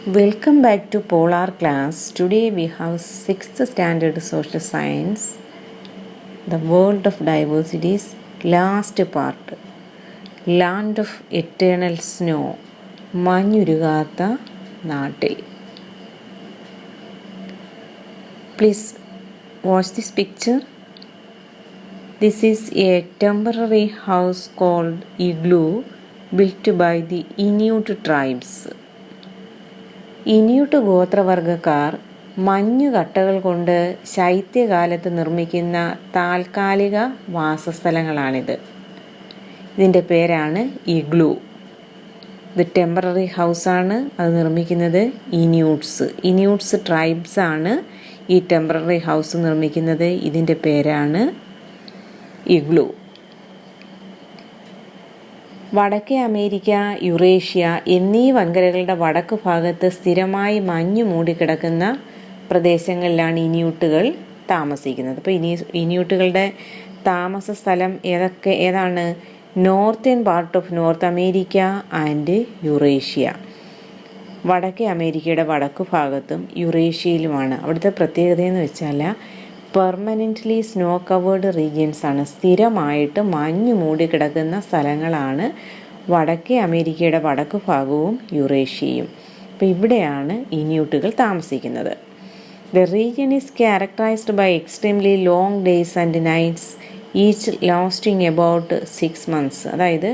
Welcome back to Polar class. Today we have 6th standard social science, the world of diversities, last part, land of eternal snow, മഞ്ഞുരുകാത്ത നാട്ടിൽ. Please watch this picture. This is a temporary house called igloo built by the Inuit tribes. ഇനിയൂട്ട് ഗോത്രവർഗക്കാർ മഞ്ഞുകട്ടകൾ കൊണ്ട് ശൈത്യകാലത്ത് നിർമ്മിക്കുന്ന താൽക്കാലിക വാസസ്ഥലങ്ങളാണിത്. ഇതിൻ്റെ പേരാണ് igloo. ഇത് temporary ഹൗസാണ്. അത് നിർമ്മിക്കുന്നത് ഇനിയൂട്ട്സ് ട്രൈബ്സാണ് ഈ ടെമ്പററി ഹൗസ് നിർമ്മിക്കുന്നത്. ഇതിൻ്റെ പേരാണ് ഇഗ്ലൂ. വടക്കേ അമേരിക്ക, യുറേഷ്യ എന്നീ വൻകരകളുടെ വടക്ക് ഭാഗത്ത് സ്ഥിരമായി മഞ്ഞു മൂടിക്കിടക്കുന്ന പ്രദേശങ്ങളിലാണ് ഇനിയൂട്ടുകൾ താമസിക്കുന്നത്. അപ്പോൾ ഇനിയൂട്ടുകളുടെ താമസ സ്ഥലം ഏതാണ്? Northern part of North America and Eurasia. വടക്കേ അമേരിക്കയുടെ വടക്ക് ഭാഗത്തും യുറേഷ്യയിലുമാണ്. അവിടുത്തെ പ്രത്യേകത എന്ന് വെച്ചാൽ പെർമനൻ്റ്ലി സ്നോ കവേർഡ് റീജിയൻസ് ആണ്. സ്ഥിരമായിട്ട് മഞ്ഞ് മൂടിക്കിടക്കുന്ന സ്ഥലങ്ങളാണ് വടക്കേ അമേരിക്കയുടെ വടക്ക് ഭാഗവും യുറേഷ്യയും. അപ്പോൾ ഇവിടെയാണ് ഇനിയൂട്ടുകൾ താമസിക്കുന്നത്. The region is characterized by extremely long days and nights each lasting about 6 months. അതായത്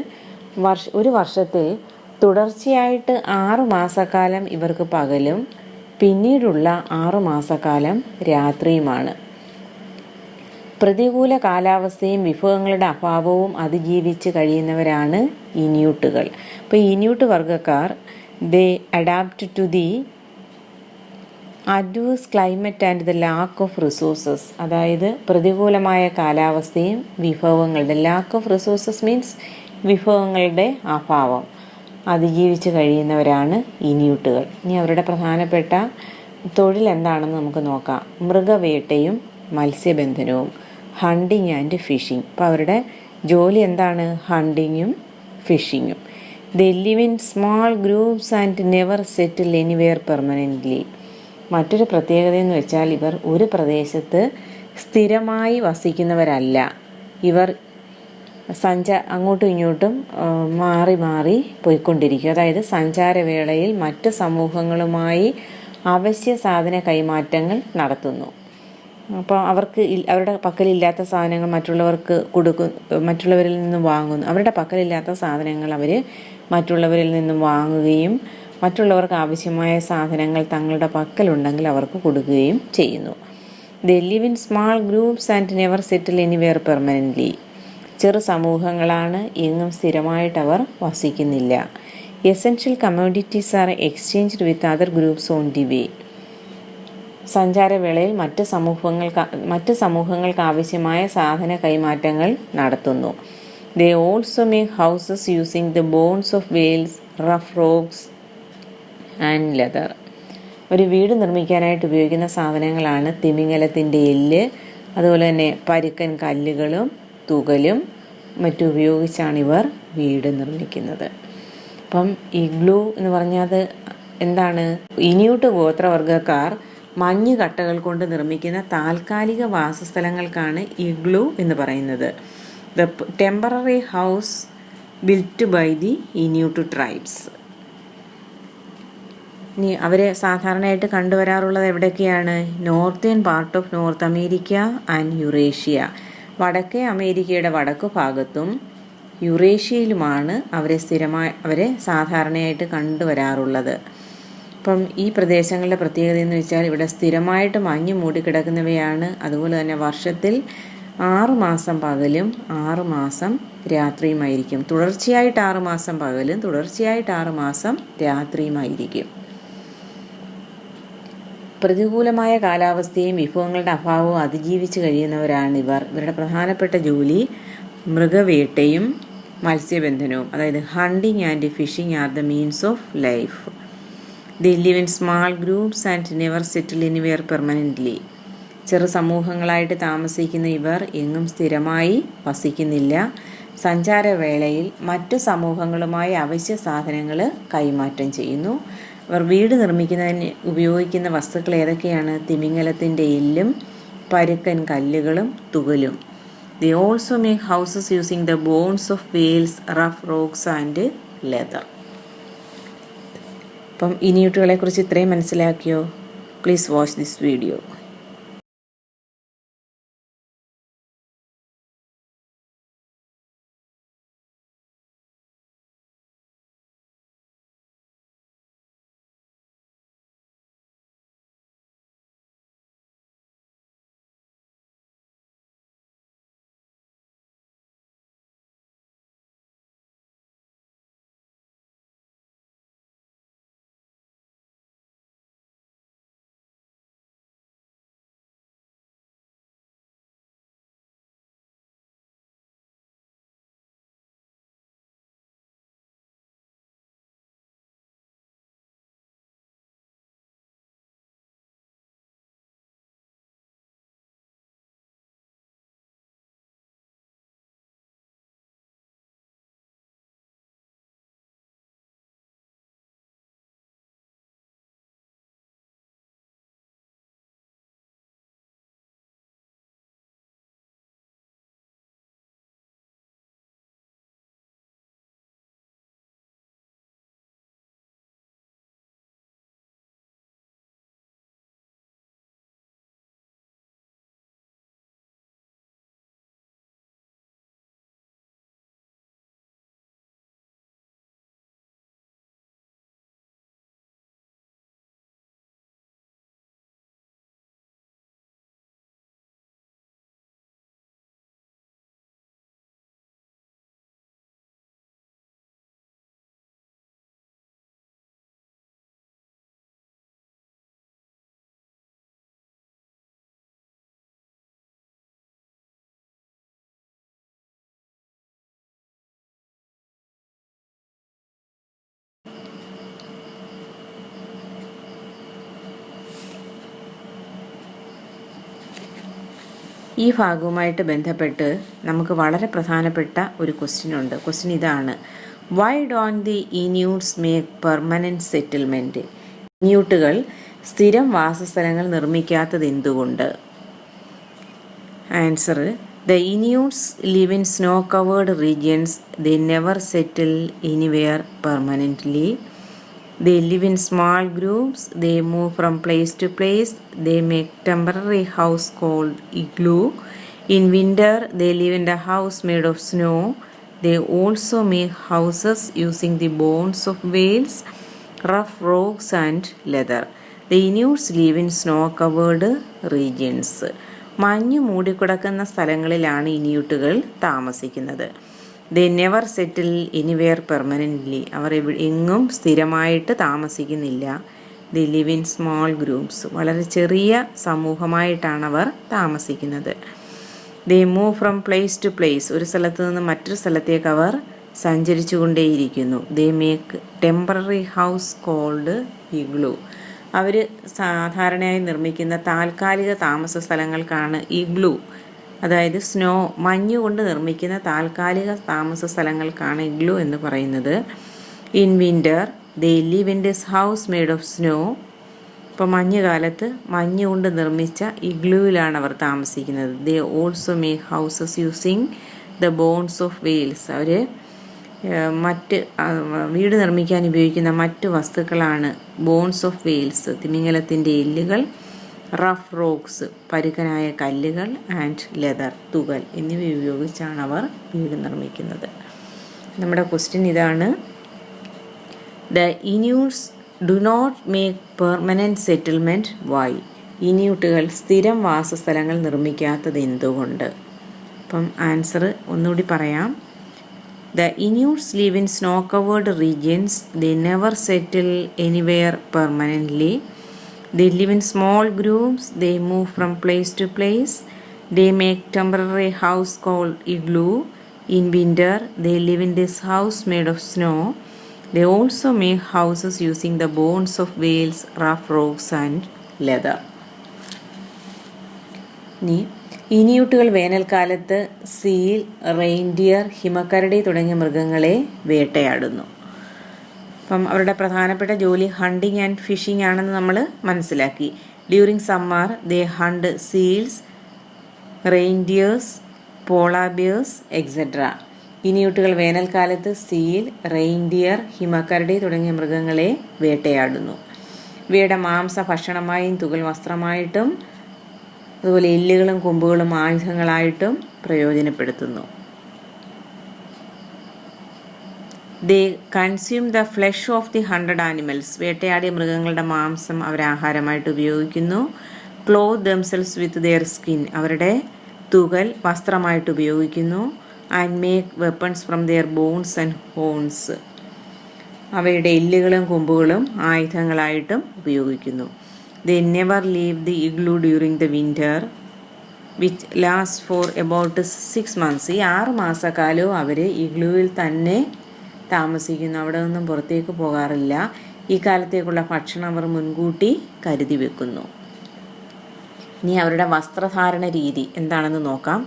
ഒരു വർഷത്തിൽ തുടർച്ചയായിട്ട് 6 മാസക്കാലം ഇവർക്ക് പകലും പിന്നീടുള്ള 6 മാസക്കാലം രാത്രിയുമാണ്. പ്രതികൂല കാലാവസ്ഥയും വിഭവങ്ങളുടെ അഭാവവും അതിജീവിച്ച് കഴിയുന്നവരാണ് ഇനിയൂട്ടുകൾ. അപ്പോൾ ഇനിയൂട്ട് വർഗ്ഗക്കാർ they adapt to the adverse climate and the lack of resources. അതായത് പ്രതികൂലമായ കാലാവസ്ഥയും വിഭവങ്ങളുടെ ലാക്ക് ഓഫ് റിസോഴ്സസ് മീൻസ് വിഭവങ്ങളുടെ അഭാവം അതിജീവിച്ച് കഴിയുന്നവരാണ് ഇനിയൂട്ടുകൾ. ഇനി അവരുടെ പ്രധാനപ്പെട്ട തൊഴിൽ എന്താണെന്ന് നമുക്ക് നോക്കാം. മൃഗവേട്ടയും മത്സ്യബന്ധനവും, ഹണ്ടിങ് ആൻഡ് ഫിഷിംഗ്. അപ്പോൾ അവരുടെ ജോലി എന്താണ്? ഹണ്ടിങ്ങും ഫിഷിങ്ങും. They live in small groups and never settle anywhere permanently. മറ്റൊരു പ്രത്യേകത എന്ന് വെച്ചാൽ ഇവർ ഒരു പ്രദേശത്ത് സ്ഥിരമായി വസിക്കുന്നവരല്ല. ഇവർ അങ്ങോട്ടും ഇങ്ങോട്ടും മാറി മാറി പോയിക്കൊണ്ടിരിക്കും. അതായത് സഞ്ചാരവേളയിൽ മറ്റ് സമൂഹങ്ങളുമായി അവശ്യ സാധന കൈമാറ്റങ്ങൾ നടത്തുന്നു. അപ്പോൾ അവരുടെ പക്കലില്ലാത്ത സാധനങ്ങൾ മറ്റുള്ളവർക്ക് മറ്റുള്ളവരിൽ നിന്നും വാങ്ങുന്നു. അവരുടെ പക്കലില്ലാത്ത സാധനങ്ങൾ അവർ മറ്റുള്ളവരിൽ നിന്നും വാങ്ങുകയും മറ്റുള്ളവർക്ക് ആവശ്യമായ സാധനങ്ങൾ തങ്ങളുടെ പക്കലുണ്ടെങ്കിൽ അവർക്ക് കൊടുക്കുകയും ചെയ്യുന്നു. They live in small groups and never settle anywhere permanently. ചെറു സമൂഹങ്ങളാണ്, എങ്ങും സ്ഥിരമായിട്ട് അവർ വസിക്കുന്നില്ല. Essential commodities are exchanged with other groups on the way. സഞ്ചാരവേളയിൽ മറ്റ് സമൂഹങ്ങൾക്ക് ആവശ്യമായ സാധന കൈമാറ്റങ്ങൾ നടത്തുന്നു. They also make houses using the bones of whales, rough rocks and leather. ഒരു വീട് നിർമ്മിക്കാനായിട്ട് ഉപയോഗിക്കുന്ന സാധനങ്ങളാണ് തിമിംഗലത്തിൻ്റെ എല്ല്, അതുപോലെ തന്നെ പരുക്കൻ കല്ലുകളും തുകലും മറ്റും ഉപയോഗിച്ചാണ് ഇവർ വീട് നിർമ്മിക്കുന്നത്. അപ്പം ഇഗ്ലൂ എന്ന് പറഞ്ഞത് എന്താണ്? ഇനിയൂട്ട് ഗോത്രവർഗ്ഗക്കാർ മഞ്ഞുകട്ടകൾ കൊണ്ട് നിർമ്മിക്കുന്ന താൽക്കാലിക വാസസ്ഥലങ്ങൾക്കാണ് ഇഗ്ലൂ എന്ന് പറയുന്നത്. The temporary house built by the Inuit tribes. ഇനി അവരെ സാധാരണയായിട്ട് കണ്ടുവരാറുള്ളത് എവിടെയൊക്കെയാണ്? Northern part of North America and Eurasia. വടക്കേ അമേരിക്കയുടെ വടക്കു ഭാഗത്തും യുറേഷ്യയിലുമാണ് അവരെ സാധാരണയായിട്ട് കണ്ടുവരാറുള്ളത്. അപ്പം ഈ പ്രദേശങ്ങളുടെ പ്രത്യേകത എന്ന് വെച്ചാൽ ഇവിടെ സ്ഥിരമായിട്ട് മഞ്ഞ് മൂടിക്കിടക്കുന്നവയാണ്. അതുപോലെ തന്നെ വർഷത്തിൽ 6 മാസം പകലും 6 മാസം രാത്രിയുമായിരിക്കും. തുടർച്ചയായിട്ട് 6 മാസം പകലും തുടർച്ചയായിട്ട് 6 മാസം രാത്രിയുമായിരിക്കും. പ്രതികൂലമായ കാലാവസ്ഥയും വിഭവങ്ങളുടെ അഭാവവും അതിജീവിച്ച് കഴിയുന്നവരാണ് ഇവർ. ഇവരുടെ പ്രധാനപ്പെട്ട ജോലി മൃഗവേട്ടയും മത്സ്യബന്ധനവും, അതായത് hunting and fishing are the means of life. They live in small groups and never settle anywhere permanently. ചെറു സമൂഹങ്ങളായിട്ട് താമസിക്കുന്ന ഇവർ എങ്ങും സ്ഥിരമായി വസിക്കുന്നില്ല. സഞ്ചാരവേളയിൽ മറ്റു സമൂഹങ്ങളുമായി അവശ്യ സാധനങ്ങൾ കൈമാറ്റം ചെയ്യുന്നു. അവർ വീട് നിർമ്മിക്കുന്നതിന് ഉപയോഗിക്കുന്ന വസ്തുക്കൾ ഏതൊക്കെയാണ്? തിമിംഗലത്തിൻ്റെ എല്ലും പരുക്കൻ കല്ലുകളും തുകലും. They also make houses using the bones of whales, rough rocks and leather. അപ്പം ഇനിയൂട്ടുകളെ കുറിച്ച് ഇത്രയും മനസ്സിലാക്കിയോ? Please watch this video. ഈ ഭാഗവുമായിട്ട് ബന്ധപ്പെട്ട് നമുക്ക് വളരെ പ്രധാനപ്പെട്ട ഒരു ക്വസ്റ്റ്യൻ ഉണ്ട്. ക്വസ്റ്റ്യൻ ഇതാണ്: why don't the Inuits make permanent settlement? ഇന്യൂട്ടുകൾ സ്ഥിരം വാസസ്ഥലങ്ങൾ നിർമ്മിക്കാത്തത് എന്തുകൊണ്ട്? Answer: the Inuits live in snow covered regions. They never settle anywhere permanently. They live in small groups. They move from place to place. They make temporary house called igloo. In winter, they live in a house made of snow. They also make houses using the bones of whales, rough rocks and leather. The Inuits live in snow-covered regions. മഞ്ഞു മൂടിക്കിടക്കുന്ന സ്ഥലങ്ങളിലാണ് ഇനിയൂട്ടുകൾ താമസിക്കുന്നത്. They never settle anywhere permanently. അവർ എങ്ങും സ്ഥിരമായിട്ട് താമസിക്കുന്നില്ല. They live in small groups. വളരെ ചെറിയ സമൂഹമായിട്ടാണ് അവർ താമസിക്കുന്നത്. They move from place to place. ഒരു സ്ഥലത്ത് നിന്ന് മറ്റൊരു സ്ഥലത്തേക്ക് അവർ സഞ്ചരിച്ചു കൊണ്ടേയിരിക്കുന്നു. They make temporary house called igloo. അവർ സാധാരണയായി നിർമ്മിക്കുന്ന താൽക്കാലിക താമസ സ്ഥലങ്ങൾക്കാണ് ഇഗ്ലൂ, അതായത് സ്നോ, മഞ്ഞുകൊണ്ട് നിർമ്മിക്കുന്ന താൽക്കാലിക താമസ സ്ഥലങ്ങൾക്കാണ് ഇഗ്ലൂ എന്ന് പറയുന്നത്. In winter they live in this house made of snow. ഇപ്പോൾ മഞ്ഞുകാലത്ത് മഞ്ഞുകൊണ്ട് നിർമ്മിച്ച ഇഗ്ലൂവിലാണ് അവർ താമസിക്കുന്നത്. They also make houses using the bones of whales. അവർ മറ്റ് വീട് നിർമ്മിക്കാൻ ഉപയോഗിക്കുന്ന മറ്റു വസ്തുക്കളാണ് ബോൺസ് ഓഫ് വെയിൽസ്, തിമിംഗലത്തിൻ്റെ എല്ലുകൾ, റഫ് റോക്സ്, പരുക്കനായ കല്ലുകൾ, ആൻഡ് ലെതർ, തുകൽ എന്നിവ ഉപയോഗിച്ചാണ് അവർ വീട് നിർമ്മിക്കുന്നത്. നമ്മുടെ ക്വസ്റ്റ്യൻ ഇതാണ്: the Inuits do not make permanent settlement why? ഇന്യൂട്ടുകൾ സ്ഥിരം വാസസ്ഥലങ്ങൾ നിർമ്മിക്കാത്തത് എന്തുകൊണ്ട്? അപ്പം ആൻസർ ഒന്നുകൂടി പറയാം. The Inuits live in snow covered regions. They never settle anywhere permanently. They live in small groups. They move from place to place. They make temporary house called igloo. In winter, they live in this house made of snow. They also make houses using the bones of whales, rough rocks and leather. ഇനിയൂട്ടുകൾ വേനൽക്കാലത്ത് seal, reindeer, ഹിമക്കരടി തുടങ്ങിയ മൃഗങ്ങളെ വേട്ടയാടുന്നു. അപ്പം അവരുടെ പ്രധാനപ്പെട്ട ജോലി hunting and phishing ആണെന്ന് നമ്മൾ മനസ്സിലാക്കി. During summer they hunt seals, reindeers, polar bears etcetera. ഇനിയൂട്ടുകൾ വേനൽക്കാലത്ത് സീൽ, റെയിൻഡിയർ, ഹിമക്കരടി തുടങ്ങിയ മൃഗങ്ങളെ വേട്ടയാടുന്നു. ഇവയുടെ മാംസ ഭക്ഷണമായും തുകൽ വസ്ത്രമായിട്ടും അതുപോലെ എല്ലുകളും കൊമ്പുകളും ആയുധങ്ങളായിട്ടും പ്രയോജനപ്പെടുത്തുന്നു. They consume the flesh of the hunted animals. വേട്ടയാടിയ മൃഗങ്ങളുടെ മാംസം അവർ ആഹാരമായിട്ട് ഉപയോഗിക്കുന്നു. Clothe themselves with their skin. അവരുടെ തുകൽ വസ്ത്രമായിട്ട് ഉപയോഗിക്കുന്നു. And make weapons from their bones and horns. അവയുടെ എല്ലുകളും കൊമ്പുകളും ആയുധങ്ങളായിട്ടും ഉപയോഗിക്കുന്നു. They never leave the igloo during the winter which last for about 6 months. ഈ 6 മാസക്കാലവും അവർ ഇഗ്ലൂവിൽ തന്നെ താമസിക്കുന്നു. അവിടെ നിന്നും പുറത്തേക്ക് പോകാറില്ല. ഈ കാലത്തേക്കുള്ള ഭക്ഷണം അവർ മുൻകൂട്ടി കരുതി വെക്കുന്നു. ഇനി അവരുടെ വസ്ത്രധാരണ രീതി എന്താണെന്ന് നോക്കാം.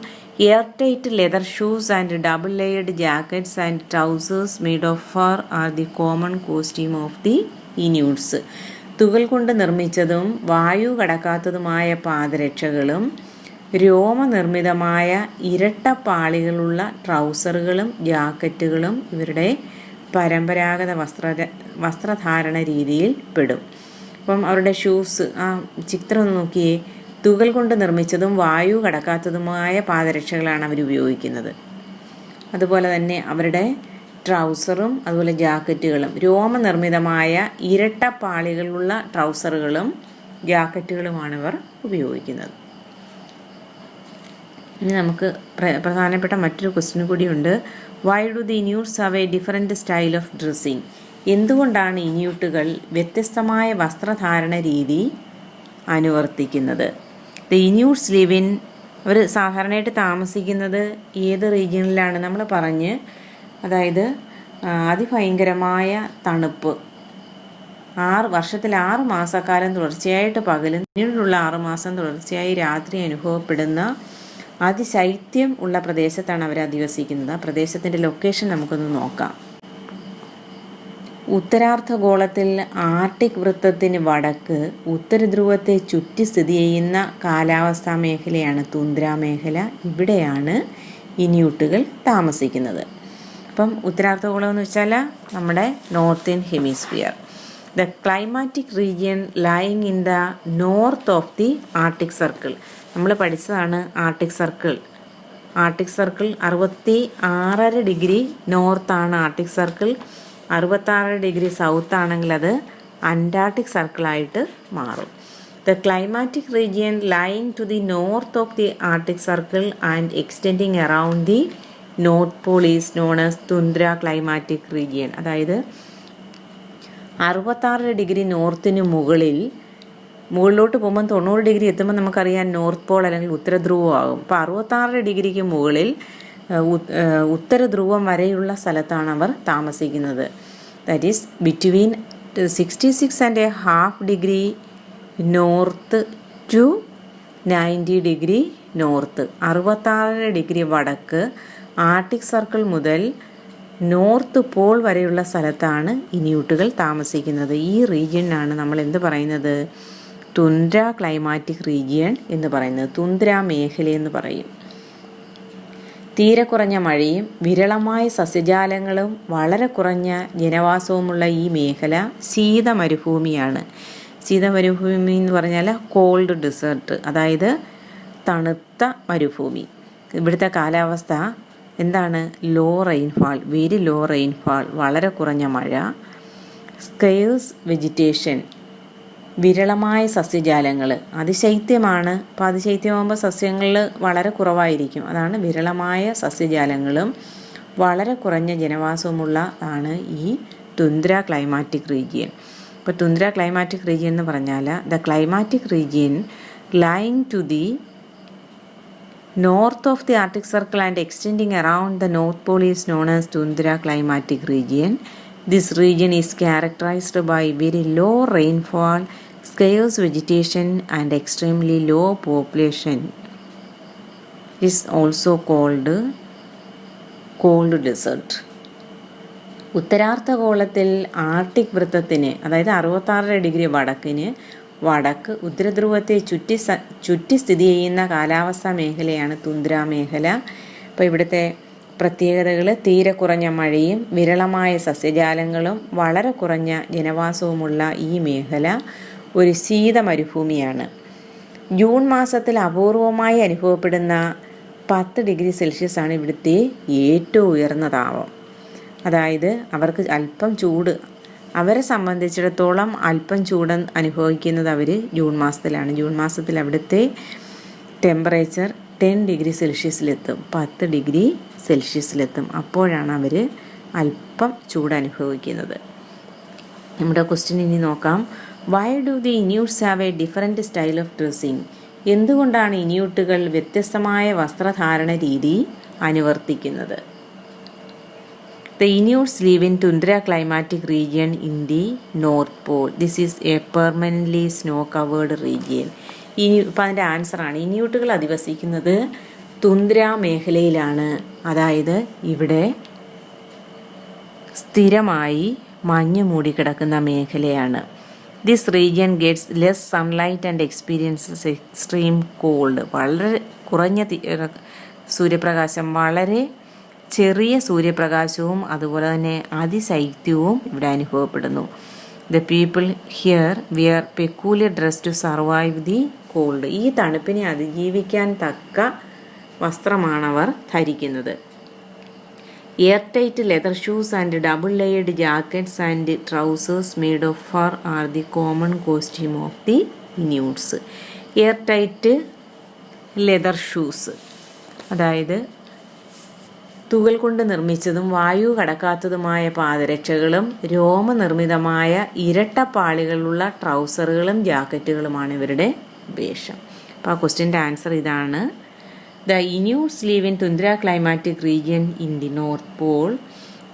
Air tight leather shoes and double layered jackets and trousers made of fur are the common costume of the Inuits. തുകൽ കൊണ്ട് നിർമ്മിച്ചതും വായു കടക്കാത്തതുമായ പാദരക്ഷകളും രോമനിർമ്മിതമായ ഇരട്ടപ്പാളികളുള്ള ട്രൗസറുകളും ജാക്കറ്റുകളും ഇവരുടെ പരമ്പരാഗത വസ്ത്രധാരണ രീതിയിൽ പെടും. അപ്പം അവരുടെ ഷൂസ്, ആ ചിത്രം ഒന്ന് നോക്കിയേ. തുകൽ കൊണ്ട് നിർമ്മിച്ചതും വായു കടക്കാത്തതുമായ പാദരക്ഷകളാണ് അവർ ഉപയോഗിക്കുന്നത്. അതുപോലെ തന്നെ അവരുടെ ട്രൗസറും അതുപോലെ ജാക്കറ്റുകളും രോമനിർമ്മിതമായ ഇരട്ടപ്പാളികളുള്ള ട്രൗസറുകളും ജാക്കറ്റുകളുമാണ് ഇവർ ഉപയോഗിക്കുന്നത്. ഇനി നമുക്ക് പ്രധാനപ്പെട്ട മറ്റൊരു ക്വസ്റ്റ്യൻ കൂടിയുണ്ട്. Why do the Inuits have a different style of dressing? എന്തുകൊണ്ടാണ് ഇന്യൂട്ടുകൾ വ്യത്യസ്തമായ വസ്ത്രധാരണ രീതി അനുവർത്തിക്കുന്നത്? ദി ഇന്യൂട്സ് ലിവ് ഇൻ, അവർ സാധാരണയായിട്ട് താമസിക്കുന്നത് ഏത് റീജിയണിലാണ് നമ്മൾ പറഞ്ഞ്, അതായത് അതിഭയങ്കരമായ തണുപ്പ്, വർഷത്തിൽ 6 മാസക്കാലം തുടർച്ചയായിട്ട് പകലും പിന്നീടുള്ള 6 മാസം തുടർച്ചയായി രാത്രി അനുഭവപ്പെടുന്ന അതിശൈത്യം ഉള്ള പ്രദേശത്താണ് അവർ അധിവസിക്കുന്നത്. ആ പ്രദേശത്തിൻ്റെ ലൊക്കേഷൻ നമുക്കൊന്ന് നോക്കാം. ഉത്തരാർദ്ധഗോളത്തിൽ ആർട്ടിക് വൃത്തത്തിന് വടക്ക് ഉത്തരധ്രുവത്തെ ചുറ്റി സ്ഥിതി ചെയ്യുന്ന കാലാവസ്ഥാ മേഖലയാണ് തുന്ദ്ര മേഖല. ഇവിടെയാണ് ഇന്യൂട്ടുകൾ താമസിക്കുന്നത്. അപ്പം ഉത്തരാർദ്ധഗോളം എന്ന് വെച്ചാൽ നമ്മുടെ northern hemisphere. The climatic region lying in the north of the Arctic circle. നമ്മൾ പഠിച്ചതാണ് Arctic circle. Arctic circle 66.5 degree നോർത്താണ് ആർട്ടിക് സർക്കിൾ. 66 ഡിഗ്രി സൗത്ത് ആണെങ്കിൽ അത് അന്റാർട്ടിക് സർക്കിളായിട്ട് മാറും. The climatic region lying to the north of the Arctic circle and extending around the North Pole is known as tundra climatic region. അതായത് 66 degree നോർത്തിന് മുകളിലോട്ട് പോകുമ്പോൾ 90 degree എത്തുമ്പോൾ നമുക്കറിയാം നോർത്ത് പോൾ അല്ലെങ്കിൽ ഉത്തരധ്രുവം ആകും. അപ്പോൾ 66 ഡിഗ്രിക്ക് മുകളിൽ ഉത്തരധ്രുവം വരെയുള്ള സ്ഥലത്താണ് അവർ താമസിക്കുന്നത്. That is between 66.5 degree north to 90 degree north. 66 degree വടക്ക് ആർട്ടിക് സർക്കിൾ മുതൽ നോർത്ത് പോൾ വരെയുള്ള സ്ഥലത്താണ് ഇന്യൂട്ടുകൾ താമസിക്കുന്നത്. ഈ റീജിയനാണ് നമ്മൾ എന്ത് പറയുന്നത്? തുന്ദ്ര ക്ലൈമാറ്റിക് റീജിയൻ എന്ന് പറയുന്നത്. തുന്ദ്ര മേഖലയെന്ന് പറയും. തീരെ കുറഞ്ഞ മഴയും വിരളമായ സസ്യജാലങ്ങളും വളരെ കുറഞ്ഞ ജനവാസവുമുള്ള ഈ മേഖല ശീതമരുഭൂമിയാണ്. ശീതമരുഭൂമി എന്ന് പറഞ്ഞാൽ കോൾഡ് ഡെസേർട്ട്, അതായത് തണുത്ത മരുഭൂമി. ഇവിടുത്തെ കാലാവസ്ഥ എന്താണ്? Low rainfall, very low rainfall, വളരെ കുറഞ്ഞ മഴ. സ്കേഴ്സ് വെജിറ്റേഷൻ, വിരളമായ സസ്യജാലങ്ങൾ. അതിശൈത്യമാണ്. അപ്പോൾ അതിശൈത്യമാകുമ്പോൾ സസ്യങ്ങൾ വളരെ കുറവായിരിക്കും. അതാണ് വിരളമായ സസ്യജാലങ്ങളും വളരെ കുറഞ്ഞ ജനവാസവുമുള്ള ആണ് ഈ തുന്ദ്ര ക്ലൈമാറ്റിക് റീജിയൻ. ഇപ്പോൾ തുന്ദ്ര ക്ലൈമാറ്റിക് റീജിയൻ എന്ന് പറഞ്ഞാൽ the climatic region lying to the north of the Arctic Circle and extending around the North Pole is known as Tundra climatic region. This region is characterized by very low rainfall, scarce vegetation and extremely low population. It is also called cold desert. ഉത്തരാർദ്ധഗോളത്തിൽ Arctic വൃത്തത്തിന്, അതായത് 66 degree വടക്കിന് വടക്ക് ഉത്തരധ്രുവത്തെ ചുറ്റി സ്ഥിതി ചെയ്യുന്ന കാലാവസ്ഥാ മേഖലയാണ് തുന്ദ്ര മേഖല. അപ്പോൾ ഇവിടുത്തെ പ്രത്യേകതകൾ തീരെ കുറഞ്ഞ മഴയും വിരളമായ സസ്യജാലങ്ങളും വളരെ കുറഞ്ഞ ജനവാസവുമുള്ള ഈ മേഖല ഒരു ശീത മരുഭൂമിയാണ്. ജൂൺ മാസത്തിൽ അപൂർവമായി അനുഭവപ്പെടുന്ന 10 ഡിഗ്രി സെൽഷ്യസ് ആണ് ഇവിടുത്തെ ഏറ്റവും ഉയർന്ന താപം. അതായത് അവർക്ക് അല്പം ചൂട്, അവരെ സംബന്ധിച്ചിടത്തോളം അല്പം ചൂട് അനുഭവിക്കുന്നത് അവർ ജൂൺ മാസത്തിലാണ്. ജൂൺ മാസത്തിൽ അവിടുത്തെ ടെമ്പറേച്ചർ 10 ഡിഗ്രി സെൽഷ്യസിലെത്തും, 10 ഡിഗ്രി സെൽഷ്യസിലെത്തും. അപ്പോഴാണ് അവർ അല്പം ചൂട് അനുഭവിക്കുന്നത്. നമ്മുടെ ക്വസ്റ്റ്യൻ ഇനി നോക്കാം. Y do the Inuits have a different style of dressing? എന്തുകൊണ്ടാണ് ഇന്യൂട്ടുകൾ വ്യത്യസ്തമായ വസ്ത്രധാരണ രീതി അനുവർത്തിക്കുന്നത്? The Inuits live in tundra climatic region in the North Pole. This is a permanently snow-covered region. ഇപ്പം അതിൻ്റെ ആൻസറാണ്, ഇന്യൂട്ടുകൾ അധിവസിക്കുന്നത് തുന്ദ്ര മേഖലയിലാണ്. അതായത് ഇവിടെ സ്ഥിരമായി മഞ്ഞ് മൂടിക്കിടക്കുന്ന മേഖലയാണ്. This region gets less sunlight and experiences extreme called. വളരെ കുറഞ്ഞ സൂര്യപ്രകാശം, വളരെ ചെറിയ സൂര്യപ്രകാശവും അതുപോലെ തന്നെ അതിശൈത്യവും ഇവിടെ അനുഭവപ്പെടുന്നു. The people here wear peculiar dress to survive the cold. ഈ തണുപ്പിനെ അതിജീവിക്കാൻ തക്ക വസ്ത്രമാണവർ ധരിക്കുന്നത്. Air tight leather shoes and double layered jackets and trousers made of fur are the common costume of the Inuits. Air tight leather shoes, അതായത് തുകൽ കൊണ്ട് നിർമ്മിച്ചതും വായു കടക്കാത്തതുമായ പാദരക്ഷകളും രോമനിർമ്മിതമായ ഇരട്ടപ്പാളികളുള്ള ട്രൗസറുകളും ജാക്കറ്റുകളുമാണ് ഇവരുടെ വേഷം. അപ്പോൾ ആ ക്വസ്റ്റ്യൻ്റെ ആൻസർ ഇതാണ്. The Inuits live in tundra climatic region in the North Pole.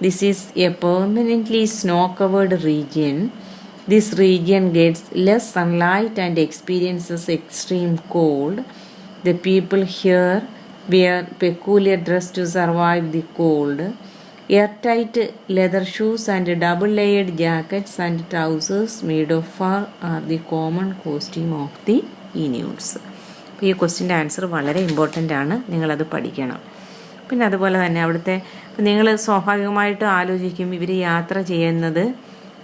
This is a permanently snow-covered region. This region gets less sunlight and experiences extreme cold. The people here wear peculiar dress to survive the cold. Airtight leather shoes and double-layered jackets and trousers made of fur are the common costume of the Inuits. അപ്പോൾ ഈ ക്വസ്റ്റ്യൻ്റെ answer വളരെ important ആണ്, നിങ്ങളത് പഠിക്കണം. പിന്നെ അതുപോലെ തന്നെ അവിടുത്തെ നിങ്ങൾ സ്വാഭാവികമായിട്ടും ആലോചിക്കും, ഇവർ യാത്ര ചെയ്യുന്നത്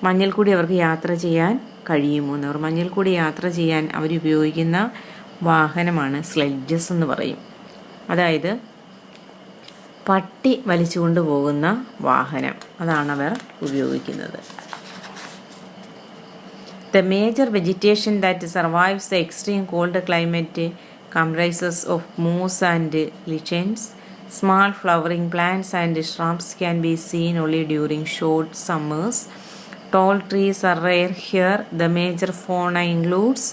മഞ്ഞിൽ കൂടി അവർക്ക് യാത്ര ചെയ്യാൻ കഴിയുമോ എന്ന്. അവർ മഞ്ഞിൽ കൂടി യാത്ര ചെയ്യാൻ അവരുപയോഗിക്കുന്ന വാഹനമാണ് സ്ലെഡ്ജസ് എന്ന് പറയും. അതായത് പട്ടി വലിച്ചുകൊണ്ട് പോകുന്ന വാഹനം, അതാണ് അവർ ഉപയോഗിക്കുന്നത്. The major vegetation that survives the extreme cold climate comprises of moss and lichens. Small flowering plants and shrubs can be seen only during short summers. Tall trees are rare here. The major fauna includes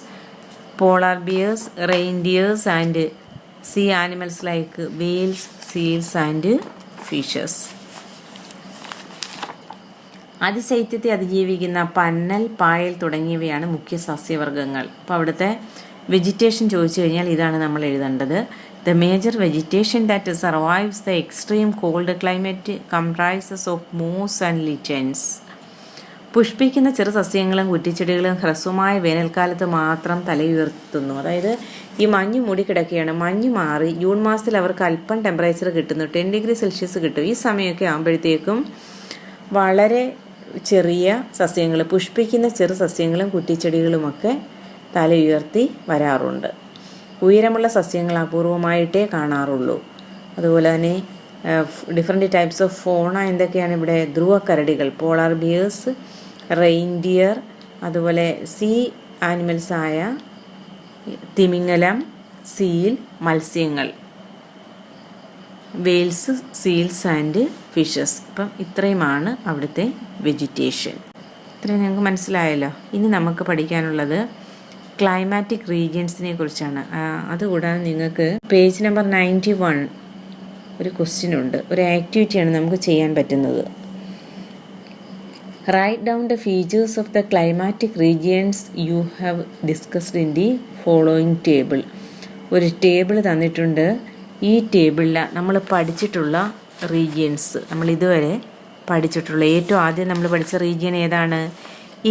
polar bears, reindeers and sea animals like whales, seals and fishes. അതിശൈത്യത്തെ അതിജീവിക്കുന്ന പന്നൽ, പായൽ തുടങ്ങിയവയാണ് മുഖ്യ സസ്യവർഗ്ഗങ്ങൾ. അപ്പോൾ അവിടുത്തെ vegetation ചോദിച്ചു കഴിഞ്ഞാൽ ഇതാണ് നമ്മൾ എഴുതേണ്ടത്. The major vegetation that survives the extreme cold climate comprises of moss and lichens. പുഷ്പിക്കുന്ന ചെറു സസ്യങ്ങളും കുറ്റിച്ചെടികളും ഹ്രസ്വമായ വേനൽക്കാലത്ത് മാത്രം തലയുയർത്തുന്നു. അതായത് ഈ മഞ്ഞ് മൂടിക്കിടക്കുകയാണ്, മഞ്ഞ് മാറി ജൂൺ മാസത്തിൽ അവർക്ക് അല്പം ടെമ്പറേച്ചർ കിട്ടുന്നു, 10 ഡിഗ്രി സെൽഷ്യസ് കിട്ടും. ഈ സമയമൊക്കെ ആകുമ്പോഴത്തേക്കും വളരെ ചെറിയ സസ്യങ്ങൾ, പുഷ്പിക്കുന്ന ചെറു സസ്യങ്ങളും കുറ്റിച്ചെടികളുമൊക്കെ തലയുയർത്തി വരാറുണ്ട്. ഉയരമുള്ള സസ്യങ്ങൾ അപൂർവമായിട്ടേ കാണാറുള്ളൂ. അതുപോലെ തന്നെ ഡിഫറെൻറ്റ് ടൈപ്സ് ഓഫ് ഫോണ എന്തൊക്കെയാണ് ഇവിടെ? ധ്രുവക്കരടികൾ, പോളാർ ബിയേഴ്സ്, റെയിൻഡിയർ, അതുപോലെ സീ ആനിമൽസായ തിമിംഗലം, സീൽ, മത്സ്യങ്ങൾ, വെയിൽസ്, സീൽസ് ആൻഡ് ഫിഷസ്. അപ്പം ഇത്രയുമാണ് അവിടുത്തെ വെജിറ്റേഷൻ. ഇത്രയും നിങ്ങൾക്ക് മനസ്സിലായല്ലോ. ഇനി നമുക്ക് പഠിക്കാനുള്ളത് ക്ലൈമാറ്റിക് റീജിയൻസിനെ കുറിച്ചാണ്. അതുകൂടാതെ നിങ്ങൾക്ക് പേജ് നമ്പർ 91 ഒരു ക്വസ്റ്റ്യൻ ഉണ്ട്, ഒരു ആക്ടിവിറ്റിയാണ് നമുക്ക് ചെയ്യാൻ പറ്റുന്നത്. Write down the features of the climatic regions you have discussed in the following table. ഒരു ടേബിൾ തന്നിട്ടുണ്ട്. ഈ ടേബിളിൽ നമ്മൾ പഠിച്ചിട്ടുള്ള റീജിയൻസ്, നമ്മൾ ഇതുവരെ പഠിച്ചിട്ടുള്ള ഏറ്റവും ആദ്യം നമ്മൾ പഠിച്ച റീജിയൻ ഏതാണ്?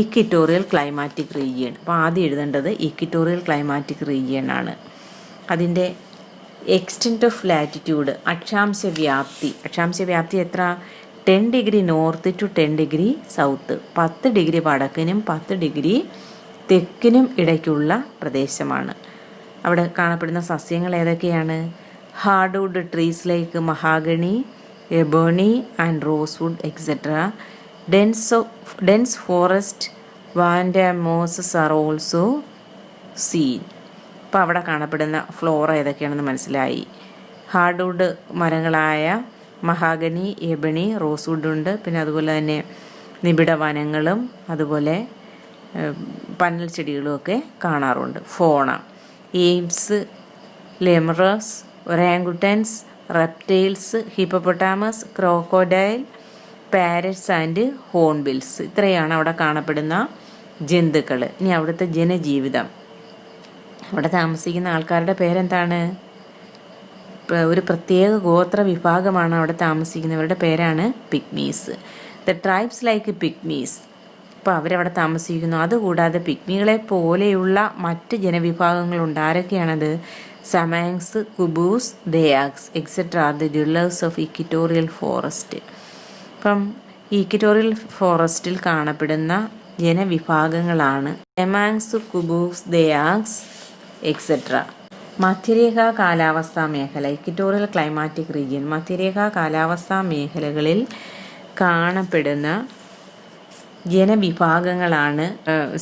Equatorial climatic region. അപ്പോൾ ആദ്യം എഴുതേണ്ടത് ഇക്വിറ്റോറിയൽ ക്ലൈമാറ്റിക് റീജിയൻ ആണ്. അതിൻ്റെ എക്സ്റ്റെൻറ്റ് ഓഫ് ലാറ്റിറ്റ്യൂഡ്, അക്ഷാംശ വ്യാപ്തി എത്ര? 10 degree north to 10 degree south, 10 degree വടക്കിനും 10 ഡിഗ്രി തെക്കിനും ഇടയ്ക്കുള്ള പ്രദേശമാണ്. അവിടെ കാണപ്പെടുന്ന സസ്യങ്ങൾ ഏതൊക്കെയാണ്? Hardwood trees like mahogany, ebony and rosewood etcetera. Dense forest and the mosses are also seen. അപ്പോൾ അവിടെ കാണപ്പെടുന്ന ഫ്ലോറ ഏതൊക്കെയാണെന്ന് മനസ്സിലായി. ഹാർഡ്വുഡ് മരങ്ങളായ മഹാഗണി, എബണി, റോസ്വുഡ് ഉണ്ട്. പിന്നെ അതുപോലെ തന്നെ നിബിഡ വനങ്ങളും അതുപോലെ പന്നൽ ചെടികളും ഒക്കെ കാണാറുണ്ട്. Fauna, apes, lemurs, orangutans, reptiles, hippopotamus, crocodile, parrots and hornbills. ഇത്രയാണ് അവിടെ കാണപ്പെടുന്ന ജന്തുക്കൾ. ഇനി അവിടുത്തെ ജനജീവിതം, അവിടെ താമസിക്കുന്ന ആൾക്കാരുടെ പേരെന്താണ്? ഒരു പ്രത്യേക ഗോത്ര വിഭാഗമാണ് അവിടെ താമസിക്കുന്നവരുടെ പേരാണ് pygmies. The tribes like pygmies. അപ്പോൾ അവരവിടെ താമസിക്കുന്നു. അതുകൂടാതെ പിഗ്മികളെ പോലെയുള്ള മറ്റ് ജനവിഭാഗങ്ങളുണ്ട്. ആരൊക്കെയാണത്? Semangs, Kubus, Dayaks etcetera are the dwellers of equatorial forest. അപ്പം ഇക്വിറ്റോറിയൽ ഫോറസ്റ്റിൽ കാണപ്പെടുന്ന ജനവിഭാഗങ്ങളാണ് സമാങ്സ്, കുബൂസ്, ദയാക്സ് എക്സെട്ര. മധ്യരേഖാ കാലാവസ്ഥാ മേഖല, ഇക്വിറ്റോറിയൽ ക്ലൈമാറ്റിക് റീജിയൻ, മധ്യരേഖാ കാലാവസ്ഥാ മേഖലകളിൽ കാണപ്പെടുന്ന ജനവിഭാഗങ്ങളാണ്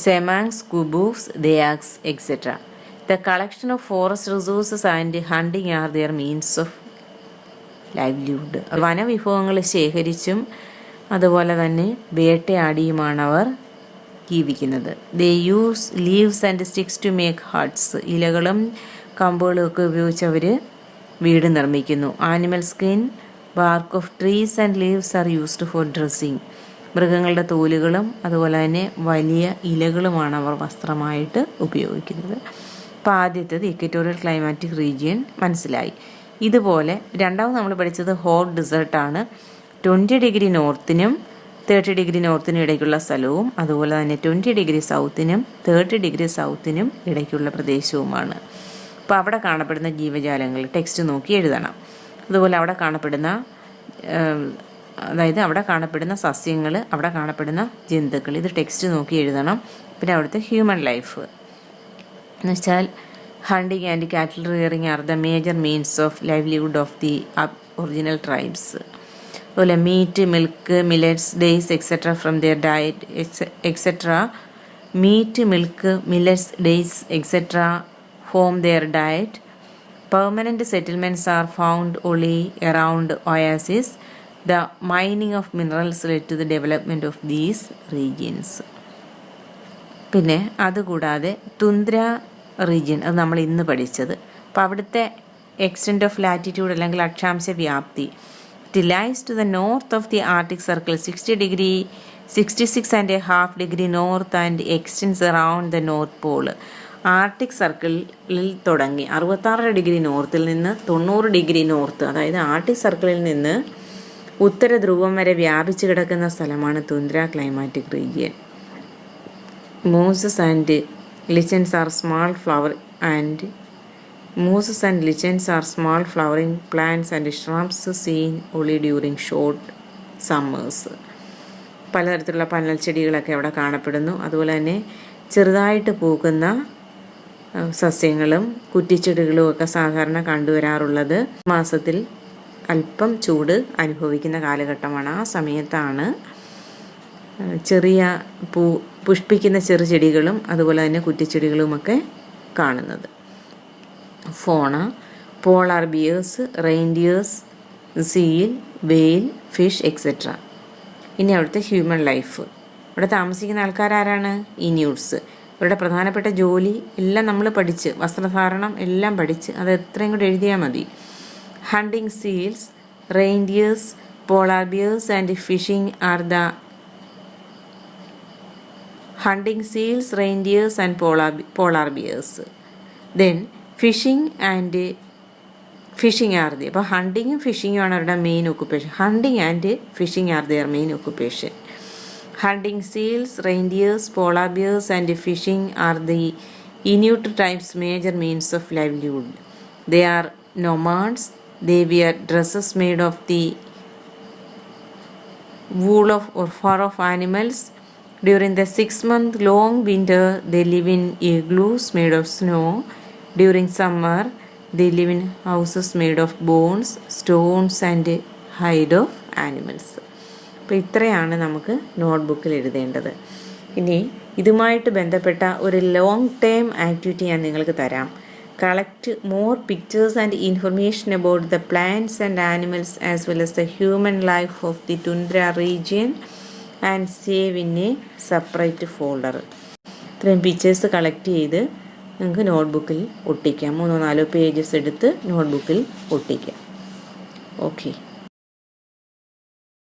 Semangs, Kubus, Dayaks etcetera. The collection of forest resources and hunting are their means of livelihood. വനവിഭവങ്ങൾ ശേഖരിച്ചും അതുപോലെ തന്നെ വേട്ടയാടിയുമാണ് അവർ ജീവിക്കുന്നത്. They use leaves and sticks to make huts. ഇലകളും കമ്പുകളും ഒക്കെ ഉപയോഗിച്ച് അവർ വീട് നിർമ്മിക്കുന്നു. Animal skin, bark of trees and leaves are used for dressing. മൃഗങ്ങളുടെ തോലുകളും അതുപോലെ തന്നെ വലിയ ഇലകളുമാണ് അവർ വസ്ത്രമായിട്ട് ഉപയോഗിക്കുന്നത്. അപ്പോൾ ആദ്യത്തേത് ഇക്വിറ്റോറിയൽ ക്ലൈമാറ്റിക് റീജിയൻ മനസ്സിലായി. ഇതുപോലെ രണ്ടാമത് നമ്മൾ പഠിച്ചത് ഹോട്ട് ഡിസേർട്ടാണ്. 20 ഡിഗ്രി നോർത്തിനും 30 ഡിഗ്രി നോർത്തിനും ഇടയ്ക്കുള്ള സ്ഥലവും അതുപോലെ തന്നെ 20 ഡിഗ്രി സൗത്തിനും 30 ഡിഗ്രി സൗത്തിനും ഇടയ്ക്കുള്ള പ്രദേശവുമാണ്. അപ്പോൾ അവിടെ കാണപ്പെടുന്ന ജീവജാലങ്ങൾ ടെക്സ്റ്റ് നോക്കി എഴുതണം. അതുപോലെ അവിടെ കാണപ്പെടുന്ന അവിടെ കാണപ്പെടുന്ന സസ്യങ്ങൾ, അവിടെ കാണപ്പെടുന്ന ജന്തുക്കൾ, ഇത് ടെക്സ്റ്റ് നോക്കി എഴുതണം. പിന്നെ അവിടുത്തെ ഹ്യൂമൻ ലൈഫ് എന്ന് വെച്ചാൽ hunting and cattle rearing are the major means of livelihood of the original tribes. അതുപോലെ meat, milk, millets, dates etcetera from their diet etcetera. Meat, milk, millets, dates etcetera form their diet. Permanent settlements are found only around oases. The mining of minerals led to the development of these regions. പിന്നെ അതുകൂടാതെ തുന്ദ്ര region, അത് നമ്മൾ ഇന്ന് പഠിച്ചത്. അപ്പോൾ അവിടുത്തെ extent of latitude അല്ലെങ്കിൽ അക്ഷാംശ വ്യാപ്തി, it lies to the north of the Arctic circle 66.5 degree north and extends around the North Pole. Arctic സർക്കിളിൽ തുടങ്ങി 66 ഡിഗ്രി നോർത്തിൽ നിന്ന് 90 ഡിഗ്രി നോർത്ത്, അതായത് ആർട്ടിക് സർക്കിളിൽ നിന്ന് ഉത്തര ധ്രുവം വരെ വ്യാപിച്ചു കിടക്കുന്ന സ്ഥലമാണ് tundra climatic region. Mosses and lichens are small flowering plants and shrubs seen only during short summers. പലതരത്തിലുള്ള പന്നൽ ചെടികളൊക്കെ അവിടെ കാണപ്പെടുന്നു. അതുപോലെ തന്നെ ചെറുതായിട്ട് പൂക്കുന്ന സസ്യങ്ങളും കുറ്റിച്ചെടികളും ഒക്കെ സാധാരണ കണ്ടുവരാറുള്ളത് മാസത്തിൽ അല്പം ചൂട് അനുഭവിക്കുന്ന കാലഘട്ടമാണ്. ആ സമയത്താണ് ചെറിയ പുഷ്പിക്കുന്ന ചെറുചെടികളും അതുപോലെ തന്നെ കുറ്റിച്ചെടികളുമൊക്കെ കാണുന്നത്. ഫോണ, പോളാർ ബിയേഴ്സ്, റെയിൻഡിയേഴ്സ്, സീൽ, വെയിൽ, ഫിഷ് എക്സെട്ര. ഇനി അവിടുത്തെ ഹ്യൂമൻ ലൈഫ്, ഇവിടെ താമസിക്കുന്ന ആൾക്കാരാരാണ്? ഇന്യൂട്സ്. ഇവരുടെ പ്രധാനപ്പെട്ട ജോലി എല്ലാം നമ്മൾ പഠിച്ച്, വസ്ത്രധാരണം എല്ലാം പഠിച്ച് അത് എത്രയും കൂടെ എഴുതിയാൽ മതി. Hunting seals, reindeers, polar bears and fishing are the hunting seals, reindeers and polar bears. Then fishing and fishing are the, അപ്പോൾ ഹണ്ടിങ്ങും ഫിഷിങ്ങും ആണ് അവരുടെ main occupation. Hunting and fishing are their main occupation. Hunting seals, reindeers, polar bears and fishing are the Inuit tribes' major means of livelihood. They are nomads. They wear dresses made of the wool of or fur of animals. During the 6-month long winter, they live in igloos made of snow. During summer, they live in houses made of bones, stones and hide of animals. അപ്പോൾ ഇത്രയാണ് നമുക്ക് നോട്ട്ബുക്കിൽ എഴുതേണ്ടത്. ഇനി ഇതുമായിട്ട് ബന്ധപ്പെട്ട ഒരു long term activity ഞാൻ നിങ്ങൾക്ക് തരാം. Collect more pictures and information about the plants and animals as well as the human life of the tundra region and save in a separate folder. ഇത്രയും പിക്ചേഴ്സ് കളക്ട് ചെയ്ത് നിങ്ങൾക്ക് നോട്ട്ബുക്കിൽ ഒട്ടിക്കാം. 3-4 pages എടുത്ത് നോട്ട്ബുക്കിൽ ഒട്ടിക്കാം. Okay.